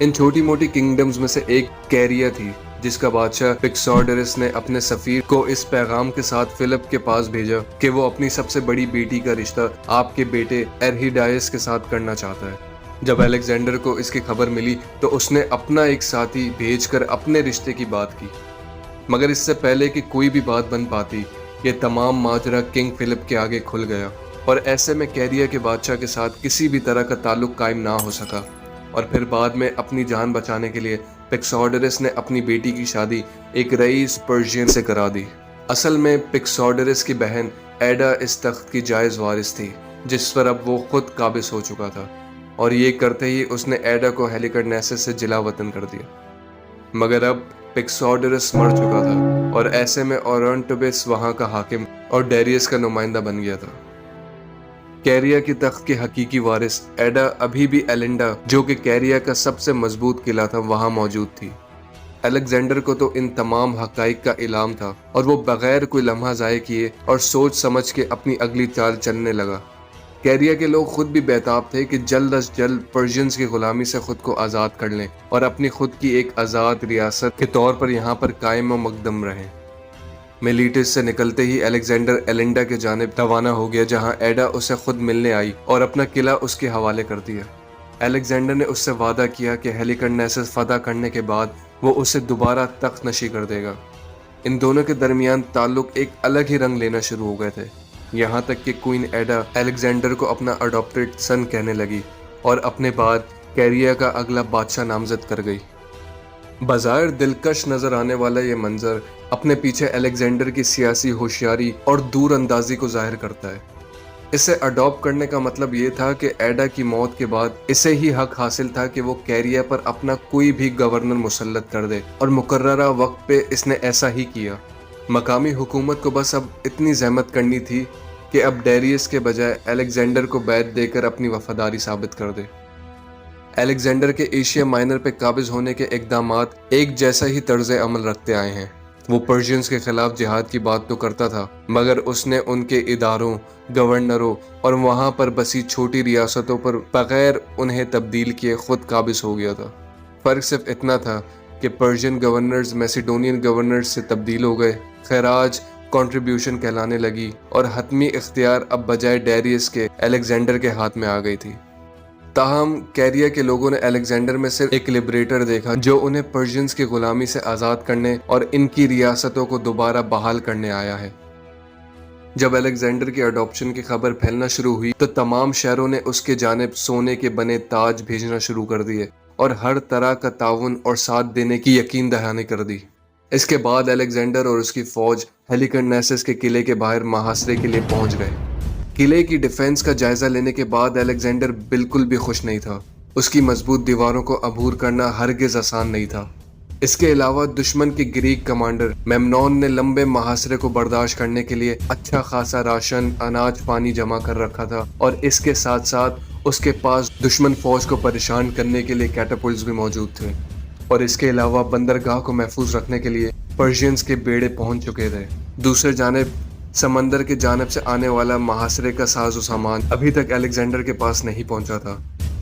ان چھوٹی موٹی کنگڈمز میں سے ایک کیریا تھی، جس کا بادشاہ پکسوڈرس نے اپنے سفیر کو اس پیغام کے ساتھ فلپ کے پاس بھیجا کہ وہ اپنی سب سے بڑی بیٹی کا رشتہ آپ کے بیٹے ارہیڈائس کے ساتھ کرنا چاہتا ہے۔ جب الیگزینڈر کو اس کی خبر ملی تو اس نے اپنا ایک ساتھی بھیج کر اپنے رشتے کی بات کی، مگر اس سے پہلے کہ کوئی بھی بات بن پاتی، یہ تمام ماجرا کنگ فلپ کے آگے کھل گیا، اور ایسے میں کیریا کے بادشاہ کے ساتھ کسی بھی طرح کا تعلق قائم نہ ہو سکا، اور پھر بعد میں اپنی جان بچانے کے لیے پکسوڈرس نے اپنی بیٹی کی شادی ایک رئیس پرشین سے کرا دی۔ اصل میں پکسوڈرس کی بہن ایڈا اس تخت کی جائز وارث تھی، جس پر اب وہ خود قابض ہو چکا تھا، اور یہ کرتے ہی اس نے ایڈا کو ہیلیکرنیسس سے جلا وطن کر دیا۔ مگر اب پکسوڈرس مر چکا تھا، اور ایسے میں اورونٹوبس وہاں کا حاکم اور ڈیریس کا نمائندہ بن گیا تھا۔ کیریا کی تخت کے حقیقی وارث ایڈا ابھی بھی ایلنڈا، جو کہ کیریا کا سب سے مضبوط قلعہ تھا، وہاں موجود تھی۔ الیگزینڈر کو تو ان تمام حقائق کا علم تھا، اور وہ بغیر کوئی لمحہ ضائع کیے اور سوچ سمجھ کے اپنی اگلی چال چلنے لگا۔ کیریا کے لوگ خود بھی بیتاب تھے کہ جلد از جلد پرشینز کی غلامی سے خود کو آزاد کر لیں اور اپنی خود کی ایک آزاد ریاست کے طور پر یہاں پر قائم و مقدم رہیں۔ میلیٹس سے نکلتے ہی الیگزینڈر ایلنڈا کے جانب روانہ ہو گیا، جہاں ایڈا اسے خود ملنے آئی اور اپنا قلعہ اس کے حوالے کر دیا۔ الیگزینڈر نے اس سے وعدہ کیا کہ ہیلیکرنیسس فتح کرنے کے بعد وہ اسے دوبارہ تخت نشی کر دے گا۔ ان دونوں کے درمیان تعلق ایک الگ ہی رنگ لینا شروع ہو گئے تھے، یہاں تک کہ کوئن ایڈا الیگزینڈر کو اپنا اڈاپٹڈ سن کہنے لگی اور اپنے بعد کیریا کا اگلا بادشاہ نامزد کر گئی۔ بظاہر دلکش نظر آنے والا یہ منظر اپنے پیچھے الیگزینڈر کی سیاسی ہوشیاری اور دور اندازی کو ظاہر کرتا ہے۔ اسے اڈاپٹ کرنے کا مطلب یہ تھا کہ ایڈا کی موت کے بعد اسے ہی حق حاصل تھا کہ وہ کیریا پر اپنا کوئی بھی گورنر مسلط کر دے، اور مقررہ وقت پہ اس نے ایسا ہی کیا۔ مقامی حکومت کو بس اب اتنی زحمت کرنی تھی کہ اب ڈیریس کے بجائے الیگزینڈر کو بیعت دے کر اپنی وفاداری ثابت کر دے۔ الیگزینڈر کے ایشیا مائنر پہ قابض ہونے کے اقدامات ایک جیسا ہی طرز عمل رکھتے آئے ہیں۔ وہ پرشینز کے خلاف جہاد کی بات تو کرتا تھا، مگر اس نے ان کے اداروں، گورنروں اور وہاں پر بسی چھوٹی ریاستوں پر بغیر انہیں تبدیل کیے خود قابض ہو گیا تھا۔ فرق صرف اتنا تھا کہ پرشین گورنرز میسیڈونین گورنرز سے تبدیل ہو گئے، خراج کنٹریبیوشن کہلانے لگی، اور حتمی اختیار اب بجائے ڈیریس کے الیگزینڈر کے ہاتھ میں آ گئی تھی۔ تاہم کیریا کے لوگوں نے الیگزینڈر میں صرف ایک لبریٹر دیکھا جو انہیں پرشینز کی غلامی سے آزاد کرنے اور ان کی ریاستوں کو دوبارہ بحال کرنے آیا ہے۔ جب الیگزینڈر کے اڈاپشن کی خبر پھیلنا شروع ہوئی تو تمام شہروں نے اس کے جانب سونے کے بنے تاج بھیجنا شروع کر دیے اور ہر طرح کا تعاون اور ساتھ دینے کی یقین دہانی کر دی۔ اس کے بعد الیگزینڈر اور اس کی فوج ہیلیکرنیسس کے قلعے کے باہر محاصرے کے لیے پہنچ گئے۔ قلعے کی ڈیفنس کا جائزہ لینے کے بعد الیگزینڈر بالکل بھی خوش نہیں تھا۔ اس کی مضبوط دیواروں کو عبور کرنا ہرگز آسان نہیں تھا۔ اس کے علاوہ دشمن کے گریک کمانڈر میمنون نے لمبے محاصرے کو برداشت کرنے کے لیے اچھا خاصا راشن، اناج، پانی جمع کر رکھا تھا، اور اس کے ساتھ ساتھ اس کے پاس دشمن فوج کو پریشان کرنے کے لیے کیٹاپلٹس بھی موجود تھے، اور اس کے علاوہ بندرگاہ کو محفوظ رکھنے کے لیے پرشینز کے بیڑے پہنچ چکے تھے۔ دوسری جانب سمندر کی جانب سے آنے والا محاصرے کا ساز و سامان ابھی تک الیگزینڈر کے پاس نہیں پہنچا تھا۔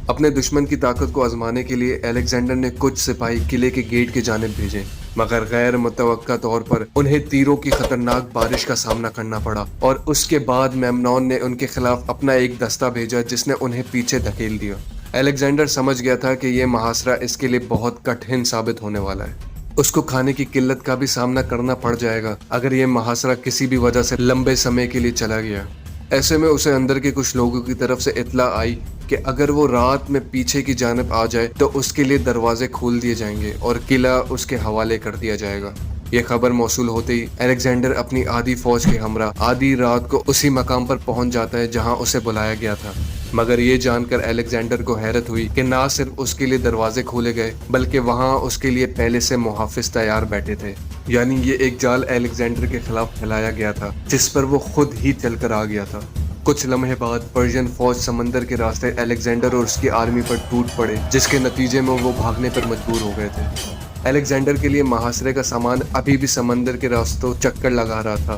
اپنے دشمن کی طاقت کو آزمانے کے لیے الیگزینڈر نے کچھ سپاہی قلعے کے گیٹ کی جانب بھیجے، مگر غیر متوقع طور پر انہیں تیروں کی خطرناک بارش کا سامنا کرنا پڑا، اور اس کے بعد میمنون نے ان کے خلاف اپنا ایک دستہ بھیجا جس نے انہیں پیچھے دھکیل دیا۔ الیگزینڈر سمجھ گیا تھا کہ یہ محاصرہ اس کے لیے بہت کٹھن ثابت ہونے والا ہے۔ اس کو کھانے کی قلت کا بھی سامنا کرنا پڑ جائے گا اگر یہ محاصرہ کسی بھی وجہ سے لمبے سمے کے لیے چلا گیا۔ ایسے میں اسے اندر کے کچھ لوگوں کی طرف سے اطلاع آئی کہ اگر وہ رات میں پیچھے کی جانب آ جائے تو اس کے لیے دروازے کھول دیے جائیں گے اور قلعہ اس کے حوالے کر دیا جائے گا۔ یہ خبر موصول ہوتے ہی الیگزینڈر اپنی آدھی فوج کے ہمراہ آدھی رات کو اسی مقام پر پہنچ جاتا ہے جہاں اسے بلایا گیا تھا، مگر یہ جان کر الیگزینڈر کو حیرت ہوئی کہ نہ صرف اس کے لیے دروازے کھولے گئے بلکہ وہاں اس کے لیے پہلے سے محافظ تیار بیٹھے تھے۔ یعنی یہ ایک جال الیگزینڈر کے خلاف پھیلایا گیا تھا جس پر وہ خود ہی چل کر آ گیا تھا۔ کچھ لمحے بعد پرشین فوج سمندر کے راستے الیگزینڈر اور اس کی آرمی پر ٹوٹ پڑے، جس کے نتیجے میں وہ بھاگنے پر مجبور ہو گئے تھے۔ الیگزینڈر کے لیے محاصرے کا سامان ابھی بھی سمندر کے راستوں چکر لگا رہا تھا،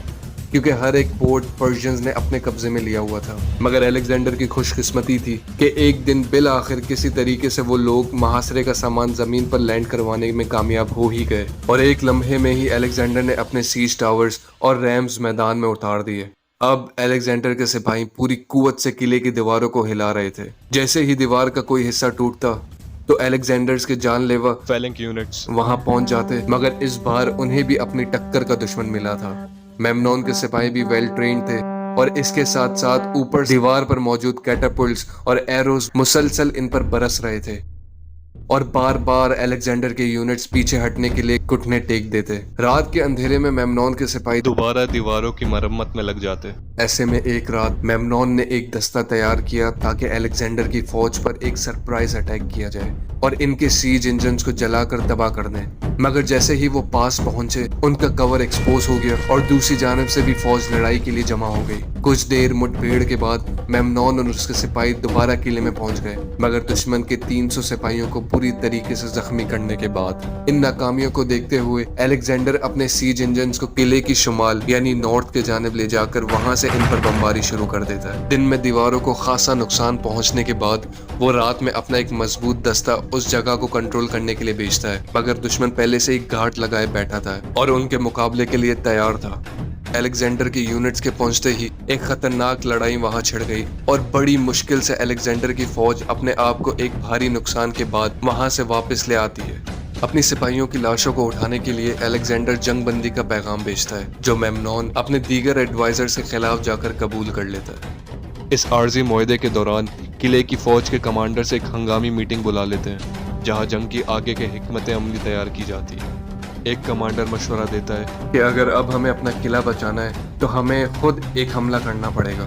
کیونکہ ہر ایک پورٹ پرشینز نے اپنے قبضے میں لیا ہوا تھا۔ مگر الیگزینڈر کی خوش قسمتی تھی کہ ایک دن بالآخر کسی طریقے سے وہ لوگ محاصرے کا سامان زمین پر لینڈ کروانے میں کامیاب ہو ہی گئے، اور ایک لمحے میں ہی الیگزینڈر نے اپنے سیج ٹاورز اور ریمز میدان میں اتار دیے۔ اب الیگزینڈر کے سپاہی پوری قوت سے قلعے کی دیواروں کو ہلا رہے تھے۔ جیسے ہی دیوار کا کوئی حصہ ٹوٹتا تو الیگزینڈرز کے جان لیوا فیلنک یونٹس وہاں پہنچ جاتے، مگر اس بار انہیں بھی اپنی ٹکر کا دشمن ملا تھا۔ میمنون کے سپاہی بھی ویل ٹرینڈ تھے، اور اس کے ساتھ ساتھ اوپر دیوار پر موجود کیٹاپلٹس اور ایروز مسلسل ان پر برس رہے تھے، اور بار بار الیگزینڈر کے یونٹس پیچھے ہٹنے کے لیے گھٹنے ٹیک دیتے۔ رات کے اندھیرے میں میمنون کے سپاہی دوبارہ دیواروں کی مرمت میں لگ جاتے۔ ایسے میں ایک رات میمنون نے ایک دستہ تیار کیا تاکہ الیگزینڈر کی فوج پر ایک سرپرائز اٹیک کیا جائے اور ان کے سیج انجنز کو جلا کر تباہ کر دیں۔ مگر جیسے ہی وہ پاس پہنچے ان کا کور ایکسپوز ہو گیا اور دوسری جانب سے بھی فوج لڑائی کے لیے جمع ہو گئی۔ کچھ دیر مٹ بھیڑ کے بعد میمنون اور اس کے سپاہی دوبارہ قلعے میں پہنچ گئے، مگر دشمن کے 300 سپاہیوں کو پوری طریقے سے زخمی کرنے کے بعد ان ناکامیوں کو دیکھتے ہوئے الیگزینڈر اپنے سیج انجنز کو قلعے کی شمال یعنی نارتھ کے جانب لے جا کر وہاں سے ان پر بمباری شروع کر دیتا ہے۔ دن میں دیواروں کو خاصا نقصان پہنچنے کے بعد وہ رات میں اپنا ایک مضبوط دستہ اس جگہ کو کنٹرول کرنے کے لیے بھیجتا ہے، مگر دشمن پہلے سے ہی گھاٹ لگائے بیٹھا تھا اور ان کے مقابلے کے لیے تیار تھا۔ الیگزینڈر کے یونٹس کے پہنچتے ہی ایک خطرناک لڑائی وہاں چھڑ گئی، اور بڑی مشکل سے الیگزینڈر کی فوج اپنے آپ کو ایک بھاری نقصان کے بعد وہاں سے واپس لے آتی ہے۔ اپنی سپاہیوں کی لاشوں کو اٹھانے کے لیے الیگزینڈر جنگ بندی کا پیغام بھیجتا ہے، جو میمنون اپنے دیگر ایڈوائزر کے خلاف جا کر قبول کر لیتا ہے۔ اس عارضی معاہدے کے دوران قلعے کی فوج کے کمانڈر سے ایک ہنگامی میٹنگ بلا لیتے ہیں، جہاں جنگ کی آگے کے حکمت عملی تیار کی جاتی ہے۔ ایک کمانڈر مشورہ دیتا ہے کہ اگر اب ہمیں اپنا قلعہ بچانا ہے تو ہمیں خود ایک حملہ کرنا پڑے گا۔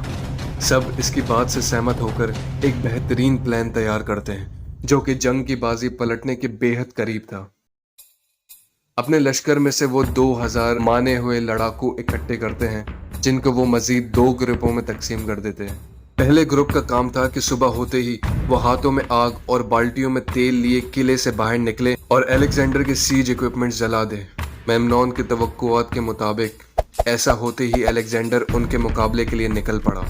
سب اس کی بات سے سہمت ہو کر ایک بہترین پلان تیار کرتے ہیں، جو کہ جنگ کی بازی پلٹنے کے بے حد قریب تھا۔ اپنے لشکر میں سے وہ 2000 مانے ہوئے لڑاکو اکٹھے کرتے ہیں، جن کو وہ مزید 2 گروپوں میں تقسیم کر دیتے ہیں۔ پہلے گروپ کا کام تھا کہ صبح ہوتے ہی وہ ہاتھوں میں آگ اور بالٹیوں میں تیل لیے قلعے سے باہر نکلے اور الیگزینڈر کے سیج اکوپمنٹ جلا دے۔ میمنون کی توقعات کے مطابق ایسا ہوتے ہی الیگزینڈر ان کے مقابلے کے لیے نکل پڑا۔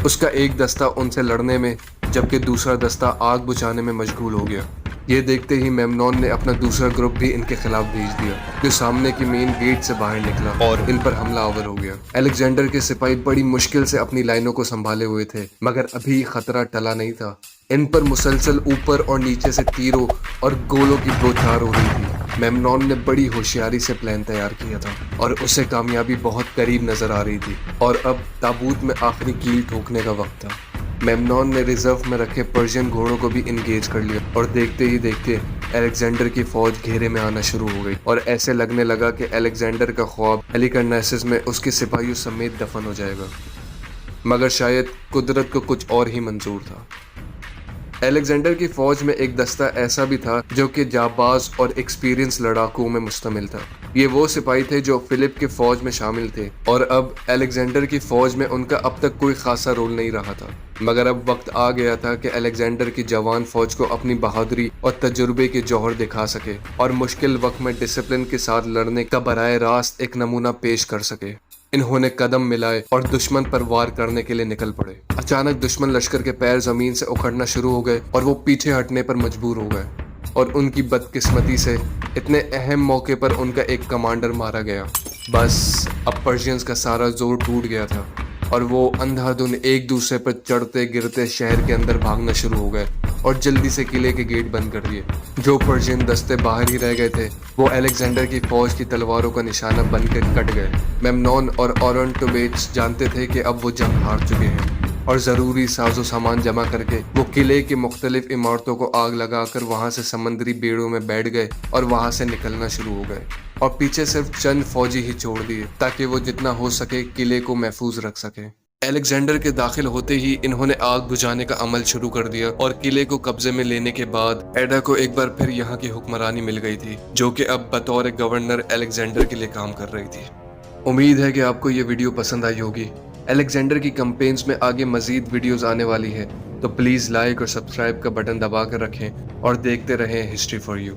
اس کا ایک دستہ ان سے لڑنے میں جبکہ دوسرا دستہ آگ بجھانے میں مشغول ہو گیا۔ یہ دیکھتے ہی میمنون نے اپنا دوسرا گروپ بھی ان کے خلاف بھیج دیا، جو سامنے کی مین گیٹ سے باہر نکلا اور ان پر حملہ آور ہو گیا۔ الیگزینڈر کے سپاہی بڑی مشکل سے اپنی لائنوں کو سنبھالے ہوئے تھے، مگر ابھی خطرہ ٹلا نہیں تھا۔ ان پر مسلسل اوپر اور نیچے سے تیروں اور گولوں کی بوچھار ہو رہی تھی۔ میمنون نے بڑی ہوشیاری سے پلان تیار کیا تھا اور اسے کامیابی بہت قریب نظر آ رہی تھی، اور اب تابوت میں آخری کیل ٹھوکنے کا وقت تھا۔ میمنون نے ریزرو میں رکھے پرشین گھوڑوں کو بھی انگیج کر لیا، اور دیکھتے ہی دیکھتے الیگزینڈر کی فوج گھیرے میں آنا شروع ہو گئی، اور ایسے لگنے لگا کہ الیگزینڈر کا خواب ہیلیکرنیسس میں اس کے سپاہیوں سمیت دفن ہو جائے گا۔ مگر شاید قدرت کو کچھ اور ہی منظور تھا۔ الیگزینڈر کی فوج میں ایک دستہ ایسا بھی تھا جو کہ جانباز اور ایکسپیرینس لڑاکوؤں میں مشتمل تھا۔ یہ وہ سپاہی تھے جو فلپ کی فوج میں شامل تھے، اور اب الیگزینڈر کی فوج میں ان کا اب تک کوئی خاصا رول نہیں رہا تھا۔ مگر اب وقت آ گیا تھا کہ الیگزینڈر کی جوان فوج کو اپنی بہادری اور تجربے کے جوہر دکھا سکے، اور مشکل وقت میں ڈسپلن کے ساتھ لڑنے کا براہ راست ایک نمونہ پیش کر سکے۔ انہوں نے قدم ملائے اور دشمن پر وار کرنے کے لیے نکل پڑے۔ اچانک دشمن لشکر کے پیر زمین سے اکھڑنا شروع ہو گئے اور وہ پیچھے ہٹنے پر مجبور ہو گئے، اور ان کی بدقسمتی سے اتنے اہم موقع پر ان کا ایک کمانڈر مارا گیا۔ بس اب پرشینز کا سارا زور ٹوٹ گیا تھا، اور وہ اندھا دھند ایک دوسرے پر چڑھتے گرتے شہر کے اندر بھاگنا شروع ہو گئے اور جلدی سے قلعے کے گیٹ بند کر دیے۔ جو پرشین دستے باہر ہی رہ گئے تھے وہ الیگزینڈر کی فوج کی تلواروں کا نشانہ بن کر کٹ گئے۔ میمنون اور اورونٹوبیچ جانتے تھے کہ اب وہ جنگ ہار چکے ہیں، اور ضروری ساز و سامان جمع کر کے وہ قلعے کی مختلف عمارتوں کو آگ لگا کر وہاں سے سمندری بیڑوں میں بیٹھ گئے اور وہاں سے نکلنا شروع ہو گئے، اور پیچھے صرف چند فوجی ہی چھوڑ دیے تاکہ وہ جتنا ہو سکے قلعے کو محفوظ رکھ سکے۔ الیگزینڈر کے داخل ہوتے ہی انہوں نے آگ بجھانے کا عمل شروع کر دیا، اور قلعے کو قبضے میں لینے کے بعد ایڈا کو ایک بار پھر یہاں کی حکمرانی مل گئی تھی، جو کہ اب بطور گورنر الیگزینڈر کے لیے کام کر رہی تھی۔ امید ہے کہ آپ کو یہ ویڈیو پسند آئی ہوگی۔ الیگزینڈر کی کمپینز میں آگے مزید ویڈیوز آنے والی ہے، تو پلیز لائک اور سبسکرائب کا بٹن دبا کر رکھیں اور دیکھتے رہیں ہسٹری فار یو۔